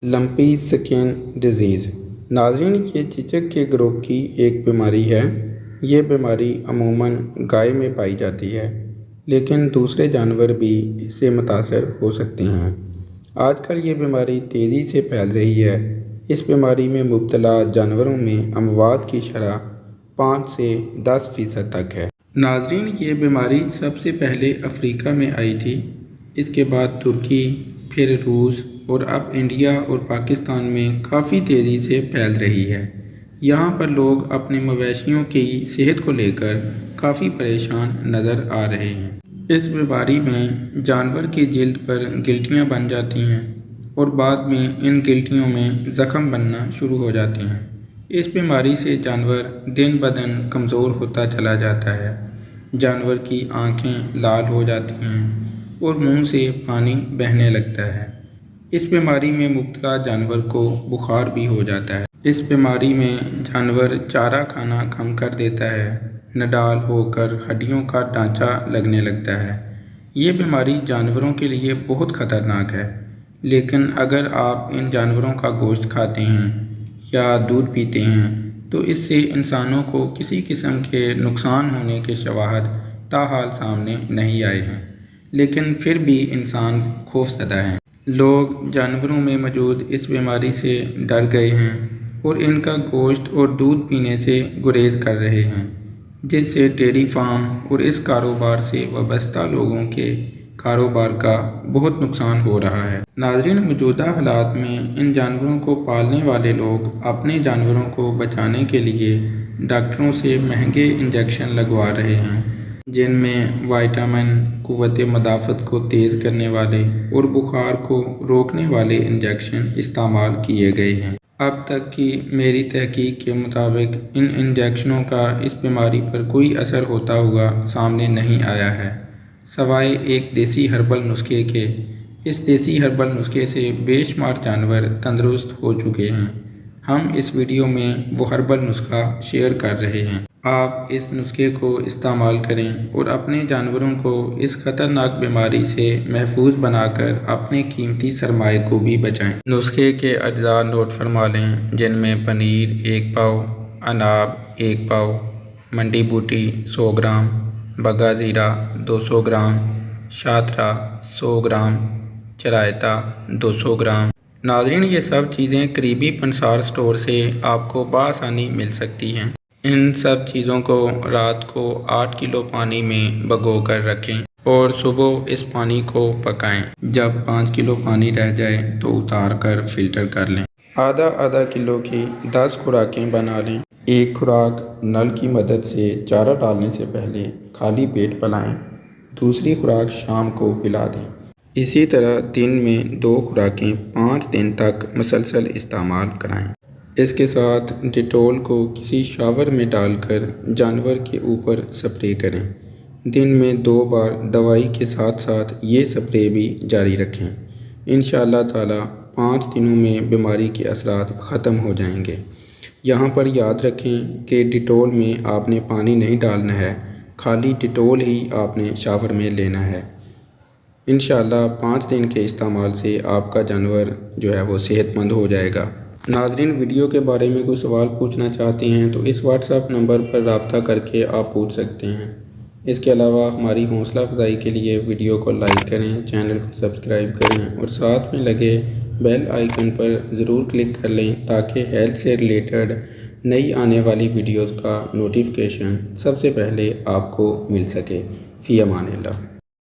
Lumpy سکن disease ناظرین، یہ چیچک کے گروپ کی ایک بیماری ہے۔ یہ بیماری عموماً گائے میں پائی جاتی ہے، لیکن دوسرے جانور بھی اس سے متاثر ہو سکتے ہیں۔ آج کل یہ بیماری تیزی سے پھیل رہی ہے۔ اس بیماری میں مبتلا جانوروں میں اموات کی شرح 5 سے 10% تک ہے۔ ناظرین، یہ بیماری سب سے پہلے افریقہ میں آئی تھی، اس کے بعد ترکی، پھر روس اور اب انڈیا اور پاکستان میں کافی تیزی سے پھیل رہی ہے۔ یہاں پر لوگ اپنے مویشیوں کی صحت کو لے کر کافی پریشان نظر آ رہے ہیں۔ اس بیماری میں جانور کی جلد پر گلٹیاں بن جاتی ہیں اور بعد میں ان گلٹیوں میں زخم بننا شروع ہو جاتے ہیں۔ اس بیماری سے جانور دن بدن کمزور ہوتا چلا جاتا ہے۔ جانور کی آنکھیں لال ہو جاتی ہیں اور منہ سے پانی بہنے لگتا ہے۔ اس بیماری میں مبتلا جانور کو بخار بھی ہو جاتا ہے۔ اس بیماری میں جانور چارہ کھانا کم کر دیتا ہے، نڈال ہو کر ہڈیوں کا ڈھانچہ لگنے لگتا ہے۔ یہ بیماری جانوروں کے لیے بہت خطرناک ہے، لیکن اگر آپ ان جانوروں کا گوشت کھاتے ہیں یا دودھ پیتے ہیں تو اس سے انسانوں کو کسی قسم کے نقصان ہونے کے شواہد تاحال سامنے نہیں آئے ہیں، لیکن پھر بھی انسان خوفزدہ ہیں۔ لوگ جانوروں میں موجود اس بیماری سے ڈر گئے ہیں اور ان کا گوشت اور دودھ پینے سے گریز کر رہے ہیں، جس سے ڈیری فارم اور اس کاروبار سے وابستہ لوگوں کے کاروبار کا بہت نقصان ہو رہا ہے۔ ناظرین، موجودہ حالات میں ان جانوروں کو پالنے والے لوگ اپنے جانوروں کو بچانے کے لیے ڈاکٹروں سے مہنگے انجیکشن لگوا رہے ہیں، جن میں وٹامن، قوت مدافعت کو تیز کرنے والے اور بخار کو روکنے والے انجیکشن استعمال کیے گئے ہیں۔ اب تک کی میری تحقیق کے مطابق ان انجیکشنوں کا اس بیماری پر کوئی اثر ہوتا ہوا سامنے نہیں آیا ہے، سوائے ایک دیسی ہربل نسخے کے۔ اس دیسی ہربل نسخے سے بے شمار جانور تندرست ہو چکے ہیں۔ ہم اس ویڈیو میں وہ ہربل نسخہ شیئر کر رہے ہیں۔ آپ اس نسخے کو استعمال کریں اور اپنے جانوروں کو اس خطرناک بیماری سے محفوظ بنا کر اپنے قیمتی سرمایہ کو بھی بچائیں۔ نسخے کے اجزاء نوٹ فرما لیں، جن میں پنیر 1 پاؤ، اناب 1 پاؤ، منڈی بوٹی 100 گرام، بگا زیرہ 200 گرام، شاترا 100 گرام، چرائتا 200 گرام۔ ناظرین، یہ سب چیزیں قریبی پنسار سٹور سے آپ کو بآسانی مل سکتی ہیں۔ ان سب چیزوں کو رات کو 8 کلو پانی میں بھگو کر رکھیں اور صبح اس پانی کو پکائیں۔ جب 5 کلو پانی رہ جائے تو اتار کر فلٹر کر لیں۔ آدھا کلو کی 10 خوراکیں بنا لیں۔ ایک خوراک نل کی مدد سے چارہ ڈالنے سے پہلے خالی پیٹ پلائیں، دوسری خوراک شام کو پلا دیں۔ اسی طرح دن میں 2 خوراکیں 5 دن تک مسلسل استعمال کرائیں۔ اس کے ساتھ ڈیٹول کو کسی شاور میں ڈال کر جانور کے اوپر سپرے کریں۔ دن میں 2 بار دوائی کے ساتھ ساتھ یہ سپرے بھی جاری رکھیں۔ انشاءاللہ تعالی 5 دنوں میں بیماری کے اثرات ختم ہو جائیں گے۔ یہاں پر یاد رکھیں کہ ڈیٹول میں آپ نے پانی نہیں ڈالنا ہے، خالی ڈیٹول ہی آپ نے شاور میں لینا ہے۔ انشاءاللہ 5 دن کے استعمال سے آپ کا جانور جو ہے وہ صحت مند ہو جائے گا۔ ناظرین، ویڈیو کے بارے میں کوئی سوال پوچھنا چاہتے ہیں تو اس واٹس ایپ نمبر پر رابطہ کر کے آپ پوچھ سکتے ہیں۔ اس کے علاوہ ہماری حوصلہ افزائی کے لیے ویڈیو کو لائک کریں، چینل کو سبسکرائب کریں اور ساتھ میں لگے بیل آئیکن پر ضرور کلک کر لیں تاکہ ہیلتھ سے ریلیٹڈ نئی آنے والی ویڈیوز کا نوٹیفیکیشن سب سے پہلے آپ کو مل سکے۔ فی امان اللہ۔